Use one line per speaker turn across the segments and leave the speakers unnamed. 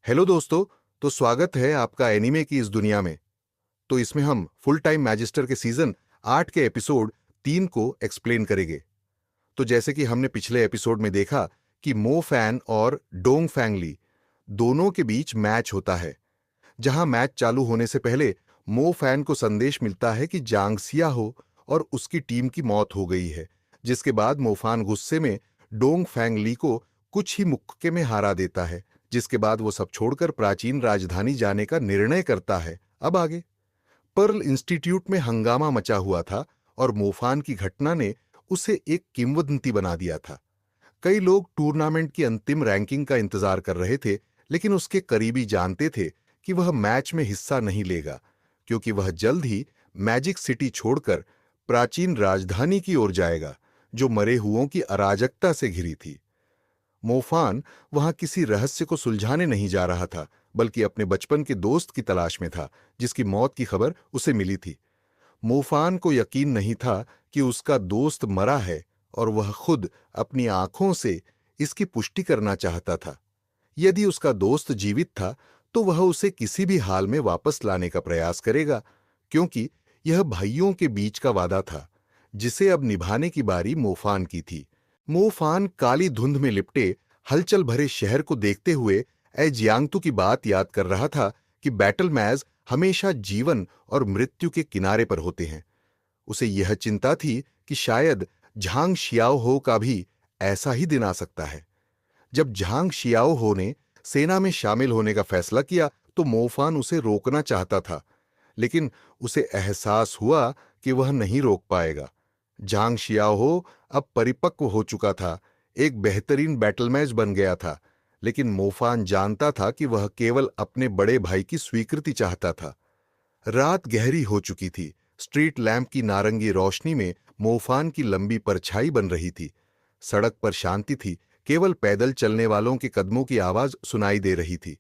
Hello दोस्तों। तो स्वागत है आपका एनीमे की इस दुनिया में। तो इसमें हम फुल टाइम मैजिस्टर के सीजन 8 के एपिसोड 3 को एक्सप्लेन करेंगे। तो जैसे कि हमने पिछले एपिसोड में देखा कि मो फैन और डोंग फैंगली दोनों के बीच मैच होता है, जहां मैच चालू होने से पहले मो फैन को संदेश मिलता है कि जांगसिया हो और उसकी टीम की मौत हो गई है, जिसके बाद मोफान गुस्से में डोंग फैंगली को कुछ ही मुक्के में हारा देता है, जिसके बाद वो सब छोड़कर प्राचीन राजधानी जाने का निर्णय करता है। अब आगे पर्ल इंस्टीट्यूट में हंगामा मचा हुआ था और मोफान की घटना ने उसे एक किंवदंती बना दिया था। कई लोग टूर्नामेंट की अंतिम रैंकिंग का इंतजार कर रहे थे, लेकिन उसके करीबी जानते थे कि वह मैच में हिस्सा नहीं लेगा, क्योंकि वह जल्द ही मैजिक सिटी छोड़कर प्राचीन राजधानी की ओर जाएगा, जो मरे हुओं की अराजकता से घिरी थी। मोफान वहां किसी रहस्य को सुलझाने नहीं जा रहा था, बल्कि अपने बचपन के दोस्त की तलाश में था, जिसकी मौत की खबर उसे मिली थी। मोफान को यकीन नहीं था कि उसका दोस्त मरा है, और वह खुद अपनी आंखों से इसकी पुष्टि करना चाहता था। यदि उसका दोस्त जीवित था, तो वह उसे किसी भी हाल में वापस लाने का प्रयास करेगा, क्योंकि यह भाइयों के बीच का वादा था, जिसे अब निभाने की बारी मोफान की थी। मोफान काली धुंध में लिपटे हलचल भरे शहर को देखते हुए एजियांगतू की बात याद कर रहा था कि बैटल मैज हमेशा जीवन और मृत्यु के किनारे पर होते हैं। उसे यह चिंता थी कि शायद झांग शियाओ हो का भी ऐसा ही दिन आ सकता है। जब झांग शियाओ हो ने सेना में शामिल होने का फैसला किया, तो मोफान उसे रोकना चाहता था, लेकिन उसे एहसास हुआ कि वह नहीं रोक पाएगा। झांग शियाओ अब परिपक्व हो चुका था, एक बेहतरीन बैटलमैच बन गया था, लेकिन मोफान जानता था कि वह केवल अपने बड़े भाई की स्वीकृति चाहता था। रात गहरी हो चुकी थी। स्ट्रीट लैंप की नारंगी रोशनी में मोफान की लंबी परछाई बन रही थी। सड़क पर शांति थी, केवल पैदल चलने वालों के कदमों की आवाज सुनाई दे रही थी।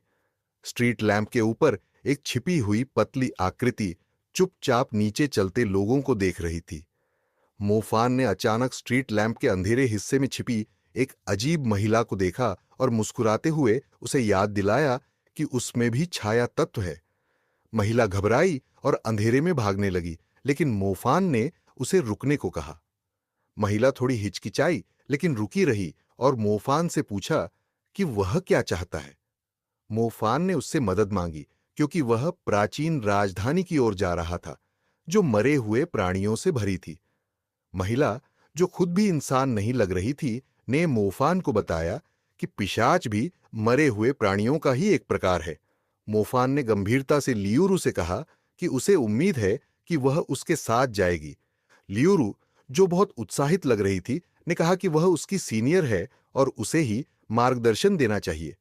स्ट्रीट लैंप के ऊपर एक छिपी हुई पतली आकृति चुपचाप नीचे चलते लोगों को देख रही थी। मोफान ने अचानक स्ट्रीट लैंप के अंधेरे हिस्से में छिपी एक अजीब महिला को देखा और मुस्कुराते हुए उसे याद दिलाया कि उसमें भी छाया तत्व है। महिला घबराई और अंधेरे में भागने लगी, लेकिन मोफान ने उसे रुकने को कहा। महिला थोड़ी हिचकिचाई, लेकिन रुकी रही और मोफान से पूछा कि वह क्या चाहता है। मोफान ने उससे मदद मांगी, क्योंकि वह प्राचीन राजधानी की ओर जा रहा था, जो मरे हुए प्राणियों से भरी थी। महिला, जो खुद भी इंसान नहीं लग रही थी, ने मोफान को बताया कि पिशाच भी मरे हुए प्राणियों का ही एक प्रकार है। मोफान ने गंभीरता से लियूरू से कहा कि उसे उम्मीद है कि वह उसके साथ जाएगी। लियूरू, जो बहुत उत्साहित लग रही थी, ने कहा कि वह उसकी सीनियर है और उसे ही मार्गदर्शन देना चाहिए।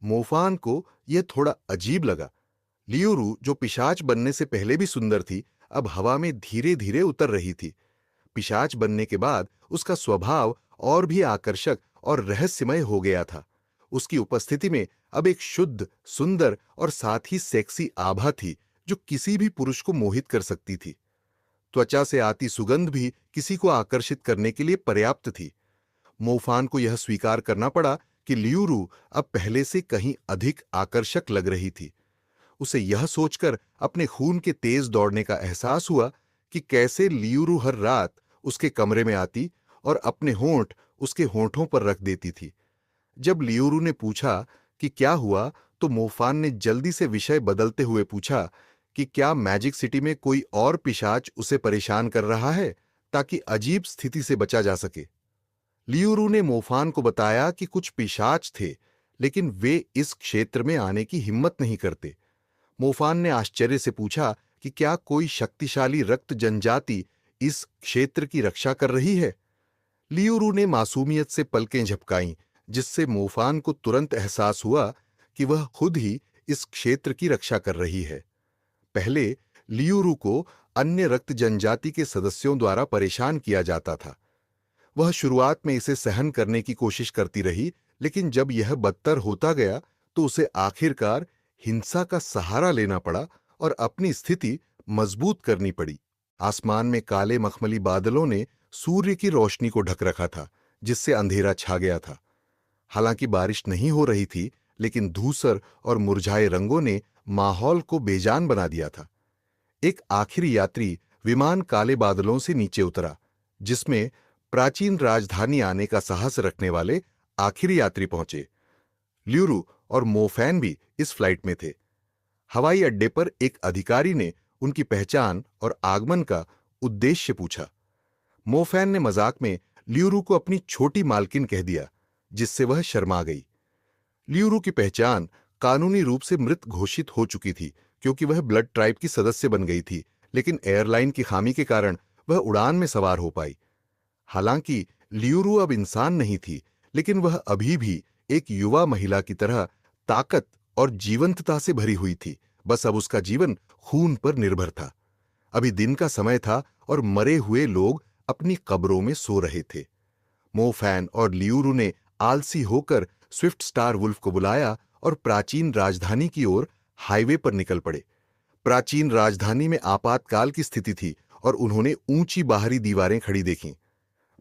मोफान को यह थोड़ा अजीब लगा। लियूरू, जो पिशाच बनने से पहले भी सुंदर थी, अब हवा में धीरे धीरे उतर रही थी। पिशाच बनने के बाद उसका स्वभाव और भी आकर्षक और रहस्यमय हो गया था। उसकी उपस्थिति में अब एक शुद्ध, सुंदर और साथ ही सेक्सी आभा थी, जो किसी भी पुरुष को मोहित कर सकती थी। त्वचा से आती सुगंध भी किसी को आकर्षित करने के लिए पर्याप्त थी। मोफान को यह स्वीकार करना पड़ा कि लियूरू अब पहले से कहीं अधिक आकर्षक लग रही थी। उसे यह सोचकर अपने खून के तेज दौड़ने का एहसास हुआ कि कैसे लियूरू हर रात उसके कमरे में आती और अपने होंठ उसके होंठों पर रख देती थी। जब लियूरू ने पूछा कि क्या हुआ, तो मोफान ने जल्दी से विषय बदलते हुए पूछा कि क्या मैजिक सिटी में कोई और पिशाच उसे परेशान कर रहा है, ताकि अजीब स्थिति से बचा जा सके। लियूरू ने मोफान को बताया कि कुछ पिशाच थे, लेकिन वे इस क्षेत्र में आने की हिम्मत नहीं करते। मोफान ने आश्चर्य से पूछा कि क्या कोई शक्तिशाली रक्त जनजाति इस क्षेत्र की रक्षा कर रही है। लियूरू ने मासूमियत से पलकें झपकाईं, जिससे मोफान को तुरंत एहसास हुआ कि वह खुद ही इस क्षेत्र की रक्षा कर रही है। पहले लियूरू को अन्य रक्त जनजाति के सदस्यों द्वारा परेशान किया जाता था। वह शुरुआत में इसे सहन करने की कोशिश करती रही, लेकिन जब यह बदतर होता गया, तो उसे आखिरकार हिंसा का सहारा लेना पड़ा और अपनी स्थिति मजबूत करनी पड़ी। आसमान में काले मखमली बादलों ने सूर्य की रोशनी को ढक रखा था, जिससे अंधेरा छा गया था। हालांकि बारिश नहीं हो रही थी, लेकिन धूसर और मुरझाए रंगों ने माहौल को बेजान बना दिया था। एक आखिरी यात्री विमान काले बादलों से नीचे उतरा, जिसमें प्राचीन राजधानी आने का साहस रखने वाले आखिरी यात्री पहुंचे। ल्यूरू और मोफैन भी इस फ्लाइट में थे। हवाई अड्डे पर एक अधिकारी ने उनकी पहचान और आगमन का उद्देश्य पूछा। मोफैन ने मजाक में ल्यूरू को अपनी छोटी मालकिन कह दिया, जिससे वह शर्मा गई। ल्यूरू की पहचान कानूनी रूप से मृत घोषित हो चुकी थी, क्योंकि वह ब्लड ट्राइब की सदस्य बन गई थी, लेकिन एयरलाइन की खामी के कारण वह उड़ान में सवार हो पाई। हालांकि ल्यूरू अब इंसान नहीं थी, लेकिन वह अभी भी एक युवा महिला की तरह ताकत और जीवंतता से भरी हुई थी। बस अब उसका जीवन खून पर निर्भर था। अभी दिन का समय था और मरे हुए लोग अपनी कब्रों में सो रहे थे। मोफैन और ल्यूरू ने आलसी होकर स्विफ्ट स्टार वुल्फ को बुलाया और प्राचीन राजधानी की ओर हाईवे पर निकल पड़े। प्राचीन राजधानी में आपातकाल की स्थिति थी और उन्होंने ऊंची बाहरी दीवारें खड़ी देखीं।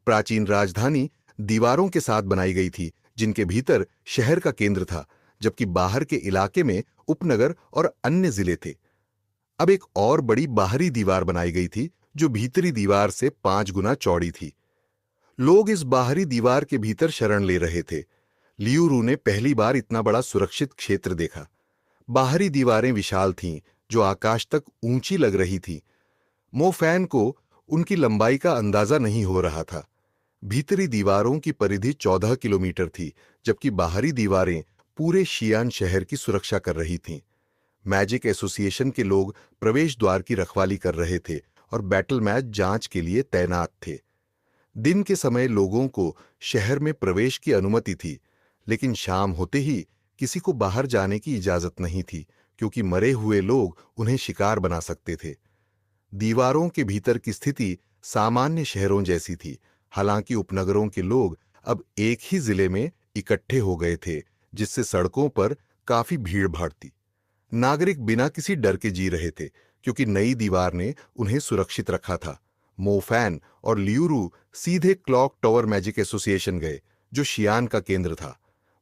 प्राचीन राजधानी दीवारों के साथ बनाई गई थी, जिनके भीतर शहर का केंद्र था, जबकि बाहर के इलाके में उपनगर और अन्य जिले थे। अब एक और बड़ी बाहरी दीवार बनाई गई थी, जो भीतरी दीवार से 5 गुना चौड़ी थी। लोग इस बाहरी दीवार के भीतर शरण ले रहे थे। लियूरू ने पहली बार इतना बड़ा सुरक्षित क्षेत्र देखा। बाहरी दीवारें विशाल थीं, जो आकाश तक ऊंची लग रही थीं। मोफैन को उनकी लंबाई का अंदाजा नहीं हो रहा था। भीतरी दीवारों की परिधि 14 किलोमीटर थी, जबकि बाहरी दीवारें पूरे शियान शहर की सुरक्षा कर रही थीं। मैजिक एसोसिएशन के लोग प्रवेश द्वार की रखवाली कर रहे थे और बैटल मैच जांच के लिए तैनात थे। दिन के समय लोगों को शहर में प्रवेश की अनुमति थी, लेकिन शाम होते ही किसी को बाहर जाने की इजाजत नहीं थी, क्योंकि मरे हुए लोग उन्हें शिकार बना सकते थे। दीवारों के भीतर की स्थिति सामान्य शहरों जैसी थी। हालांकि उपनगरों के लोग अब एक ही जिले में इकट्ठे हो गए थे, जिससे सड़कों पर काफी भीड़-भाड़ थी। नागरिक बिना किसी डर के जी रहे थे, क्योंकि नई दीवार ने उन्हें सुरक्षित रखा था। मोफैन और ल्यूरू सीधे क्लॉक टॉवर मैजिक एसोसिएशन गए, जो शियान का केंद्र था।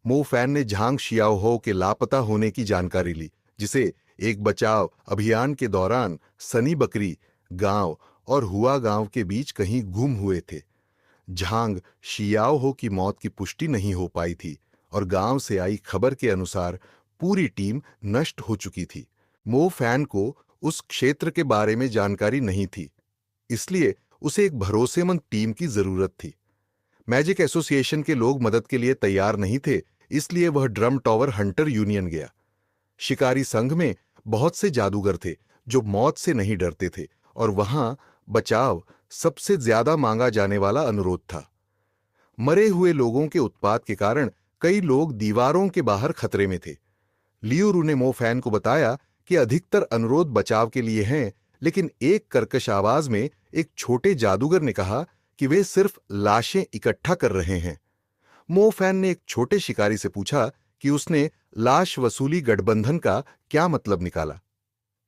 मोफैन ने झांग शियाओहो के लापता होने की जानकारी ली, जिसे एक बचाव अभियान के दौरान सनी बकरी गांव और हुआ गांव के बीच कहीं गुम हुए थे। झांग शियाओहो की मौत की पुष्टि नहीं हो पाई थी और गांव से आई खबर के अनुसार पूरी टीम नष्ट हो चुकी थी। मोफैन को उस क्षेत्र के बारे में जानकारी नहीं थी, इसलिए उसे एक भरोसेमंद टीम की जरूरत थी। मैजिक एसोसिएशन के लोग मदद के लिए तैयार नहीं थे, इसलिए वह ड्रम टॉवर हंटर यूनियन गया। शिकारी संघ में बहुत से जादूगर थे जो मौत से नहीं डरते थे, और वहां बचाव सबसे ज्यादा मांगा जाने वाला अनुरोध था। मरे हुए लोगों के उत्पात के कारण कई लोग दीवारों के बाहर खतरे में थे। लियूरू ने मोफैन को बताया कि अधिकतर अनुरोध बचाव के लिए हैं, लेकिन एक कर्कश आवाज में एक छोटे जादूगर ने कहा कि वे सिर्फ लाशें इकट्ठा कर रहे हैं। मोफैन ने एक छोटे शिकारी से पूछा कि उसने लाश वसूली गठबंधन का क्या मतलब निकाला।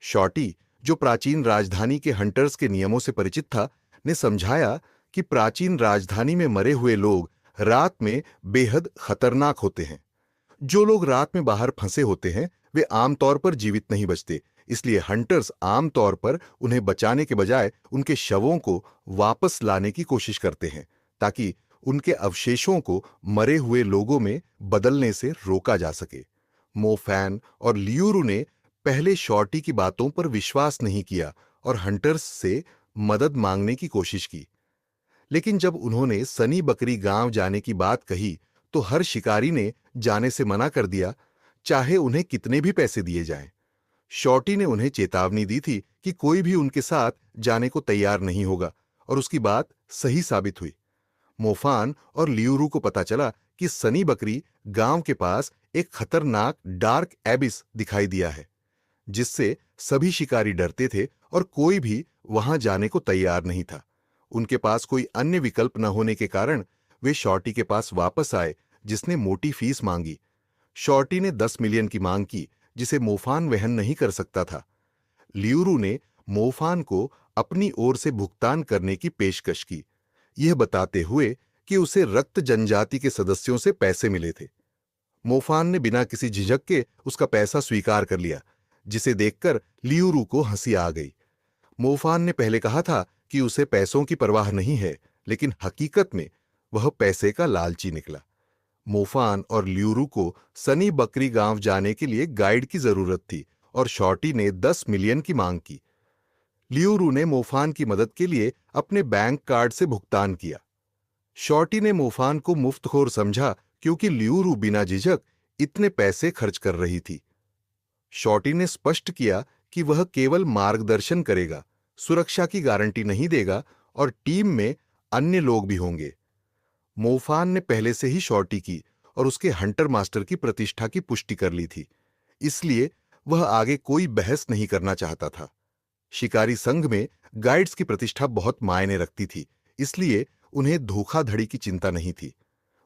शॉर्टी, जो प्राचीन राजधानी के हंटर्स के नियमों से परिचित था, ने समझाया कि प्राचीन राजधानी में मरे हुए लोग रात में बेहद खतरनाक होते हैं। जो लोग रात में बाहर फंसे होते हैं वे आमतौर पर जीवित नहीं बचते, इसलिए हंटर्स आमतौर पर उन्हें बचाने के बजाय उनके शवों को वापस लाने की कोशिश करते हैं, ताकि उनके अवशेषों को मरे हुए लोगों में बदलने से रोका जा सके। मोफैन और लियूरू ने पहले शॉर्टी की बातों पर विश्वास नहीं किया और हंटर्स से मदद मांगने की कोशिश की, लेकिन जब उन्होंने सनी बकरी गांव जाने की बात कही तो हर शिकारी ने जाने से मना कर दिया, चाहे उन्हें कितने भी पैसे दिए जाएं। शॉर्टी ने उन्हें चेतावनी दी थी कि कोई भी उनके साथ जाने को तैयार नहीं होगा, और उसकी बात सही साबित हुई। मोफान और लियूरू को पता चला कि सनी बकरी गांव के पास एक खतरनाक डार्क एबिस दिखाई दिया है, जिससे सभी शिकारी डरते थे और कोई भी वहां जाने को तैयार नहीं था। उनके पास कोई अन्य विकल्प न होने के कारण वे शॉर्टी के पास वापस आए, जिसने मोटी फीस मांगी। शॉर्टी ने 10 मिलियन की मांग की, जिसे मोफान वहन नहीं कर सकता था। लियूरू ने मोफान को अपनी ओर से भुगतान करने की पेशकश की, यह बताते हुए कि उसे रक्त जनजाति के सदस्यों से पैसे मिले थे। मोफान ने बिना किसी झिझक के उसका पैसा स्वीकार कर लिया, जिसे देखकर लियूरू को हंसी आ गई। मोफान ने पहले कहा था कि उसे पैसों की परवाह नहीं है, लेकिन हकीकत में वह पैसे का लालची निकला। मोफान और लियूरू को सनी बकरी गांव जाने के लिए गाइड की जरूरत थी और शॉर्टी ने 10 मिलियन की मांग की। लियूरू ने मोफान की मदद के लिए अपने बैंक कार्ड से भुगतान किया। शॉर्टी ने मोफान को मुफ्तखोर समझा क्योंकि लियूरू बिना झिझक इतने पैसे खर्च कर रही थी। शॉर्टी ने स्पष्ट किया कि वह केवल मार्गदर्शन करेगा, सुरक्षा की गारंटी नहीं देगा और टीम में अन्य लोग भी होंगे। मोफान ने पहले से ही शॉर्टी की और उसके हंटर मास्टर की प्रतिष्ठा की पुष्टि कर ली थी, इसलिए वह आगे कोई बहस नहीं करना चाहता था। शिकारी संघ में गाइड्स की प्रतिष्ठा बहुत मायने रखती थी, इसलिए उन्हें धोखाधड़ी की चिंता नहीं थी।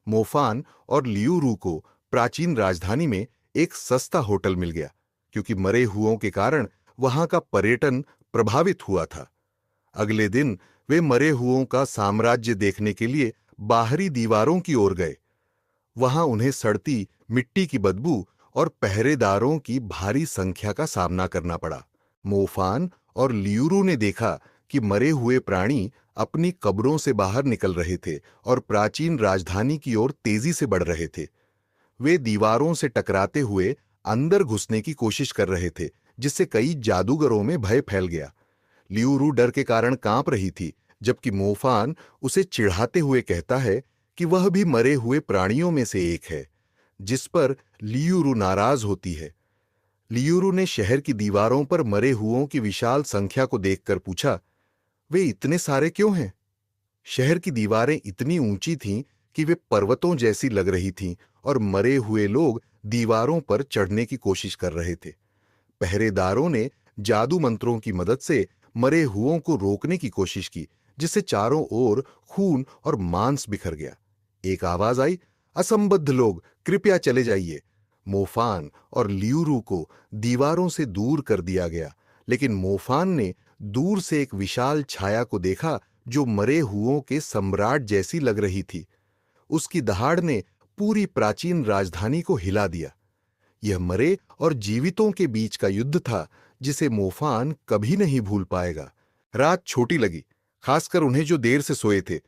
मोफान और लियूरू को प्राचीन राजधानी में एक सस्ता होटल मिल गया, क्योंकि मरे हुओं के कारण वहां का पर्यटन प्रभावित हुआ था। अगले दिन वे मरे हुओं का साम्राज्य देखने के लिए बाहरी दीवारों की ओर गए। वहां उन्हें सड़ती मिट्टी की बदबू और पहरेदारों की भारी संख्या का सामना करना पड़ा। मोफान और लियूरू ने देखा कि मरे हुए प्राणी अपनी कब्रों से बाहर निकल रहे थे और प्राचीन राजधानी की ओर तेजी से बढ़ रहे थे। वे दीवारों से टकराते हुए अंदर घुसने की कोशिश कर रहे थे, जिससे कई जादूगरों में भय फैल गया। लियूरू डर के कारण कांप रही थी, जबकि मोफान उसे चिढ़ाते हुए कहता है कि वह भी मरे हुए प्राणियों में से एक है, जिस पर लियूरू नाराज होती है। लियूरू ने शहर की दीवारों पर मरे हुओं की विशाल संख्या को देखकर पूछा, वे इतने सारे क्यों हैं? शहर की दीवारें इतनी ऊंची थीं कि वे पर्वतों जैसी लग रही थीं और मरे हुए लोग दीवारों पर चढ़ने की कोशिश कर रहे थे। पहरेदारों ने जादू मंत्रों की मदद से मरे हुओं को रोकने की कोशिश की, जिससे चारों ओर खून और मांस बिखर गया। एक आवाज आई, असंबद्ध लोग, कृपया चले जाइए। मोफान और लियूरू को दीवारों से दूर कर दिया गया, लेकिन मोफान ने दूर से एक विशाल छाया को देखा जो मरे हुओं के सम्राट जैसी लग रही थी। उसकी दहाड़ ने पूरी प्राचीन राजधानी को हिला दिया। यह मरे और जीवितों के बीच का युद्ध था, जिसे मोफान कभी नहीं भूल पाएगा। रात छोटी लगी, खासकर उन्हें जो देर से सोए थे।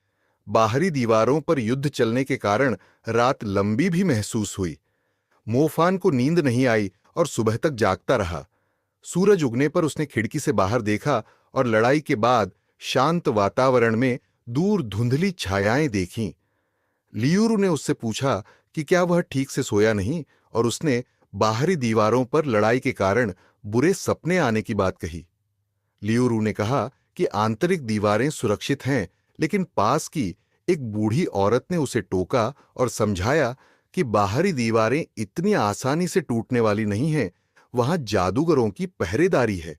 बाहरी दीवारों पर युद्ध चलने के कारण रात लंबी भी महसूस हुई। मोफान को नींद नहीं आई और सुबह तक जागता रहा। सूरज उगने पर उसने खिड़की से बाहर देखा और लड़ाई के बाद शांत वातावरण में दूर धुंधली छायाएं देखीं। लियूरू ने उससे पूछा कि क्या वह ठीक से सोया नहीं, और उसने बाहरी दीवारों पर लड़ाई के कारण बुरे सपने आने की बात कही। लियूरू ने कहा कि आंतरिक दीवारें सुरक्षित हैं, लेकिन पास की एक बूढ़ी औरत ने उसे टोका और समझाया कि बाहरी दीवारें इतनी आसानी से टूटने वाली नहीं हैं, वहां जादूगरों की पहरेदारी है।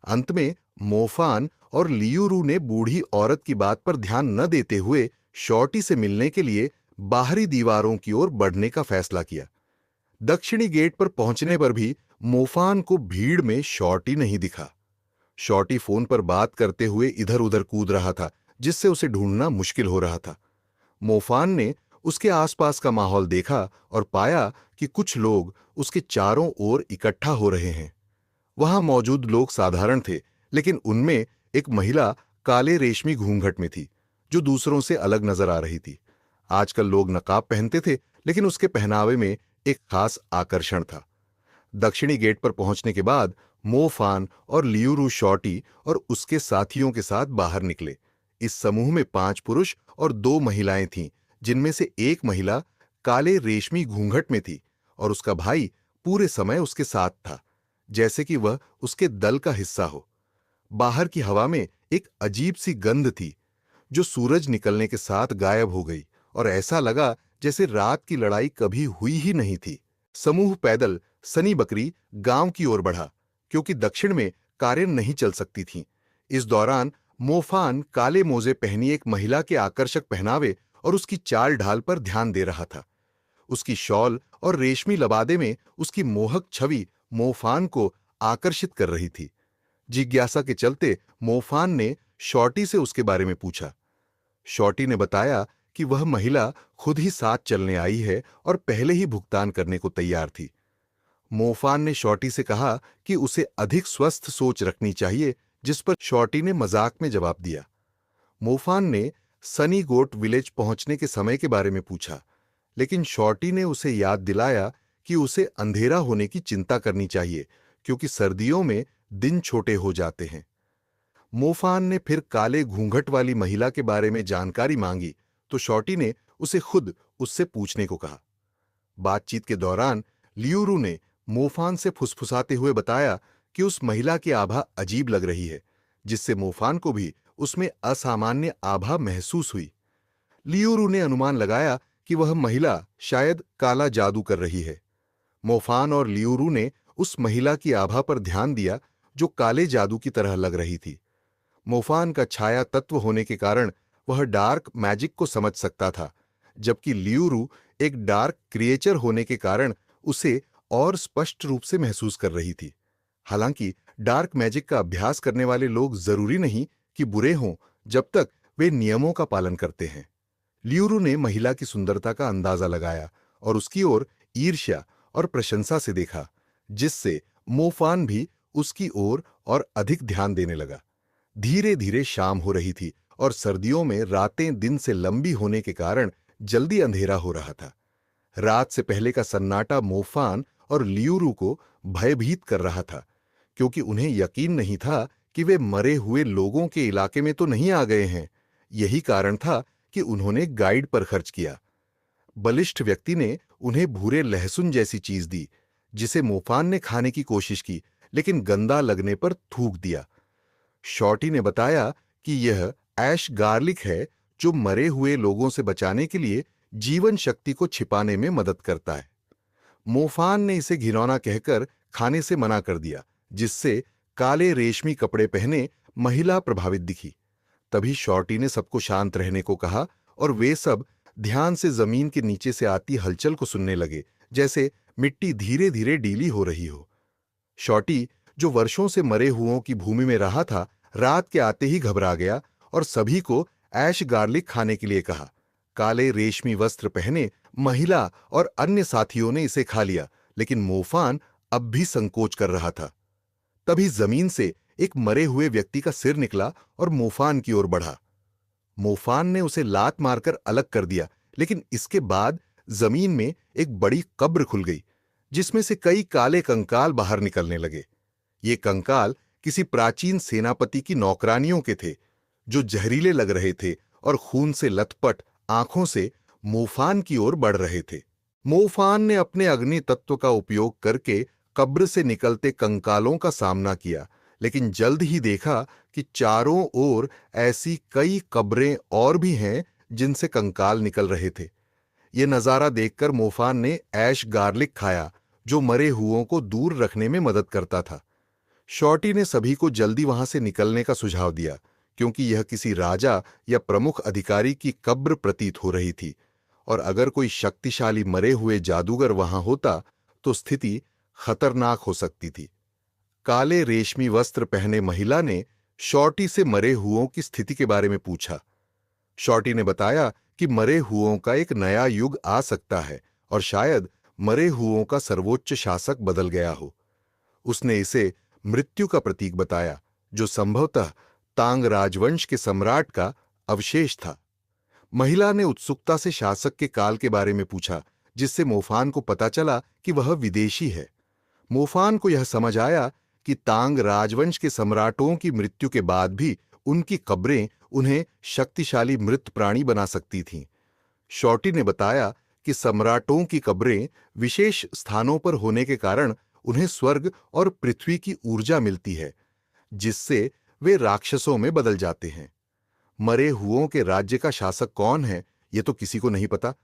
अंत में मोफान और लियूरू ने बूढ़ी औरत की बात पर ध्यान न देते हुए शॉर्टी से मिलने के लिए बाहरी दीवारों की ओर बढ़ने का फैसला किया। दक्षिणी गेट पर पहुंचने पर भी मोफान को भीड़ में शॉर्टी नहीं दिखा। शॉर्टी फोन पर बात करते हुए इधर उधर कूद रहा था, जिससे उसे ढूंढना मुश्किल हो रहा था। मोफान ने उसके आसपास का माहौल देखा और पाया कि कुछ लोग उसके चारों ओर इकट्ठा हो रहे हैं। वहां मौजूद लोग साधारण थे, लेकिन उनमें एक महिला काले रेशमी घूंघट में थी, जो दूसरों से अलग नजर आ रही थी। आजकल लोग नकाब पहनते थे, लेकिन उसके पहनावे में एक खास आकर्षण था। दक्षिणी गेट पर पहुंचने के बाद मोफान और लियूरू शॉर्टी और उसके साथियों के साथ बाहर निकले। इस समूह में 5 पुरुष और 2 महिलाएं थीं, जिनमें से एक महिला काले रेशमी घूंघट में थी और उसका भाई पूरे समय उसके साथ था, जैसे कि वह उसके दल का हिस्सा हो। बाहर की हवा में एक अजीब सी गंध थी, जो सूरज निकलने के साथ गायब हो गई और ऐसा लगा जैसे रात की लड़ाई कभी हुई ही नहीं थी। समूह पैदल सनी बकरी गांव की ओर बढ़ा, क्योंकि दक्षिण में कारें नहीं चल सकती थीं। इस दौरान मोफान काले मोजे पहनी एक महिला के आकर्षक पहनावे और उसकी चाल ढाल पर ध्यान दे रहा था। उसकी शॉल और रेशमी लबादे में उसकी मोहक छवि मोफान को आकर्षित कर रही थी। जिज्ञासा के चलते मोफान ने शॉर्टी से उसके बारे में पूछा। शॉर्टी ने बताया कि वह महिला खुद ही साथ चलने आई है और पहले ही भुगतान करने को तैयार थी। मोफान ने शॉर्टी से कहा कि उसे अधिक स्वस्थ सोच रखनी चाहिए, जिस पर शॉर्टी ने मजाक में जवाब दिया। मोफान ने सनी गोट विलेज पहुंचने के समय के बारे में पूछा, लेकिन शॉर्टी ने उसे याद दिलाया कि उसे अंधेरा होने की चिंता करनी चाहिए, क्योंकि सर्दियों में दिन छोटे हो जाते हैं। मोफान ने फिर काले घूंघट वाली महिला के बारे में जानकारी मांगी, तो शॉर्टी ने उसे खुद उससे पूछने को कहा। बातचीत के दौरान लियूरू ने मोफान से फुसफुसाते हुए बताया कि उस महिला की आभा अजीब लग रही है, जिससे मोफान को भी उसमें असामान्य आभा महसूस हुई। लियूरू ने अनुमान लगाया कि वह महिला शायद काला जादू कर रही है। मोफान और लियूरू ने उस महिला की आभा पर ध्यान दिया, जो काले जादू की तरह लग रही थी। मोफान का छाया तत्व होने के कारण वह डार्क मैजिक को समझ सकता था, जबकि लियूरू एक डार्क क्रिएचर होने के कारण उसे और स्पष्ट रूप से महसूस कर रही थी। हालांकि डार्क मैजिक का अभ्यास करने वाले लोग जरूरी नहीं कि बुरे हों, जब तक वे नियमों का पालन करते हैं। लियूरू ने महिला की सुंदरता का अंदाजा लगाया और उसकी ओर ईर्ष्या और प्रशंसा से देखा, जिससे मोफान भी उसकी ओर और अधिक ध्यान देने लगा। धीरे धीरे शाम हो रही थी और सर्दियों में रातें दिन से लंबी होने के कारण जल्दी अंधेरा हो रहा था। रात से पहले का सन्नाटा मोफान और लियूरू को भयभीत कर रहा था, क्योंकि उन्हें यकीन नहीं था कि वे मरे हुए लोगों के इलाके में तो नहीं आ गए हैं। यही कारण था कि उन्होंने गाइड पर खर्च किया। बलिष्ठ व्यक्ति ने उन्हें भूरे लहसुन जैसी चीज दी, जिसे मोफान ने खाने की कोशिश की, लेकिन गंदा लगने पर थूक दिया। शॉर्टी ने बताया कि यह ऐश गार्लिक है, जो मरे हुए लोगों से बचाने के लिए जीवन शक्ति को छिपाने में मदद करता है। मोफान ने इसे घिनौना कहकर खाने से मना कर दिया, जिससे काले रेशमी कपड़े पहने महिला प्रभावित दिखी। तभी शॉर्टी ने सबको शांत रहने को कहा और वे सब ध्यान से जमीन के नीचे से आती हलचल को सुनने लगे, जैसे मिट्टी धीरे धीरे ढीली हो रही हो। शॉर्टी, जो वर्षों से मरे हुओं की भूमि में रहा था, रात के आते ही घबरा गया और सभी को ऐश गार्लिक खाने के लिए कहा। काले रेशमी वस्त्र पहने महिला और अन्य साथियों ने इसे खा लिया, लेकिन मोफान अब भी संकोच कर रहा था। तभी जमीन से एक मरे हुए व्यक्ति का सिर निकला और मोफान की ओर बढ़ा। मोफान ने उसे लात मारकर अलग कर दिया, लेकिन इसके बाद जमीन में एक बड़ी कब्र खुल गई, जिसमें से कई काले कंकाल बाहर निकलने लगे। ये कंकाल किसी प्राचीन सेनापति की नौकरानियों के थे, जो जहरीले लग रहे थे और खून से लथपथ आंखों से मोफान की ओर बढ़ रहे थे। मोफान ने अपने अग्नि तत्व का उपयोग करके कब्र से निकलते कंकालों का सामना किया, लेकिन जल्द ही देखा कि चारों ओर ऐसी कई कब्रें और भी हैं जिनसे कंकाल निकल रहे थे। ये नजारा देखकर मोफान ने ऐश गार्लिक खाया, जो मरे हुओं को दूर रखने में मदद करता था। शॉर्टी ने सभी को जल्दी वहां से निकलने का सुझाव दिया, क्योंकि यह किसी राजा या प्रमुख अधिकारी की कब्र प्रतीत हो रही थी, और अगर कोई शक्तिशाली मरे हुए जादूगर वहां होता तो स्थिति खतरनाक हो सकती थी। काले रेशमी वस्त्र पहने महिला ने शॉर्टी से मरे हुओं की स्थिति के बारे में पूछा। शॉर्टी ने बताया कि मरे हुओं का एक नया युग आ सकता है और शायद मरे हुओं का सर्वोच्च शासक बदल गया हो। उसने इसे मृत्यु का प्रतीक बताया, जो संभवतः तांग राजवंश के सम्राट का अवशेष था। महिला ने उत्सुकता से शासक के काल के बारे में पूछा, जिससे मोफान को पता चला कि वह विदेशी है। मोफान को यह समझ आया कि तांग राजवंश के सम्राटों की मृत्यु के बाद भी उनकी कब्रें उन्हें शक्तिशाली मृत प्राणी बना सकती थीं। शॉर्टी ने बताया कि सम्राटों की कब्रें विशेष स्थानों पर होने के कारण उन्हें स्वर्ग और पृथ्वी की ऊर्जा मिलती है, जिससे वे राक्षसों में बदल जाते हैं। मरे हुओं के राज्य का शासक कौन है, यह तो किसी को नहीं पता,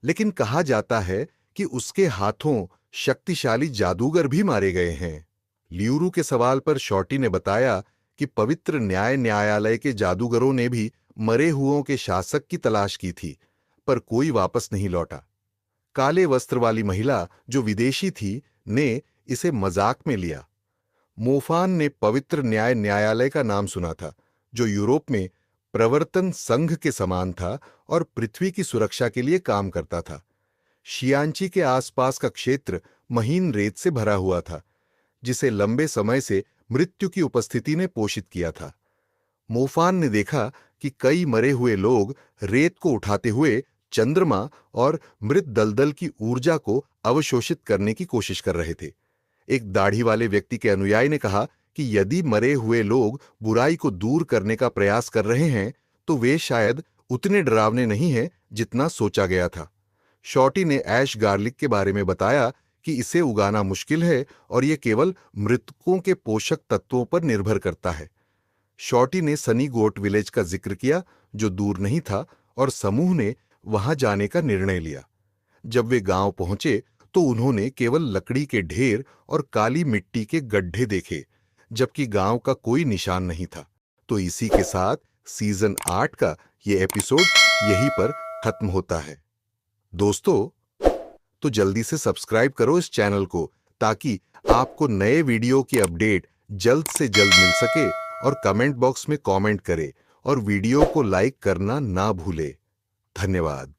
लेकिन कहा जाता है कि उसके हाथों शक्तिशाली जादूगर भी मारे गए हैं। लियूरू के सवाल पर शॉर्टी ने बताया कि पवित्र न्यायालय के जादूगरों ने भी मरे हुओं के शासक की तलाश की थी, पर कोई वापस नहीं लौटा। काले वस्त्र वाली महिला, जो विदेशी थी, ने इसे मजाक में लिया। मोफान ने पवित्र न्यायालय का नाम सुना था, जो यूरोप में प्रवर्तन संघ के समान था और पृथ्वी की सुरक्षा के लिए काम करता था। शियांची के आसपास का क्षेत्र महीन रेत से भरा हुआ था, जिसे लंबे समय से मृत्यु की उपस्थिति ने पोषित किया था। मोफान ने देखा कि कई मरे हुए लोग रेत को उठाते हुए चंद्रमा और मृत दलदल की ऊर्जा को अवशोषित करने की कोशिश कर रहे थे। एक दाढ़ी वाले व्यक्ति के अनुयायी ने कहा कि यदि मरे हुए लोग बुराई को दूर करने का प्रयास कर रहे हैं, तो वे शायद उतने डरावने नहीं हैं जितना सोचा गया था। शॉर्टी ने ऐश गार्लिक के बारे में बताया कि इसे उगाना मुश्किल है और यह केवल मृतकों के पोषक तत्वों पर निर्भर करता है। शॉर्टी ने सनी गोट विलेज का जिक्र किया, जो दूर नहीं था, और समूह ने वहां जाने का निर्णय लिया। जब वे गांव पहुंचे तो उन्होंने केवल लकड़ी के ढेर और काली मिट्टी के गड्ढे देखे, जबकि गांव का कोई निशान नहीं था। तो इसी के साथ सीजन 8 का ये एपिसोड यहीं पर खत्म होता है। दोस्तों, तो जल्दी से सब्सक्राइब करो इस चैनल को, ताकि आपको नए वीडियो की अपडेट जल्द से जल्द मिल सके, और कमेंट बॉक्स में कमेंट करें और वीडियो को लाइक करना ना भूले। धन्यवाद।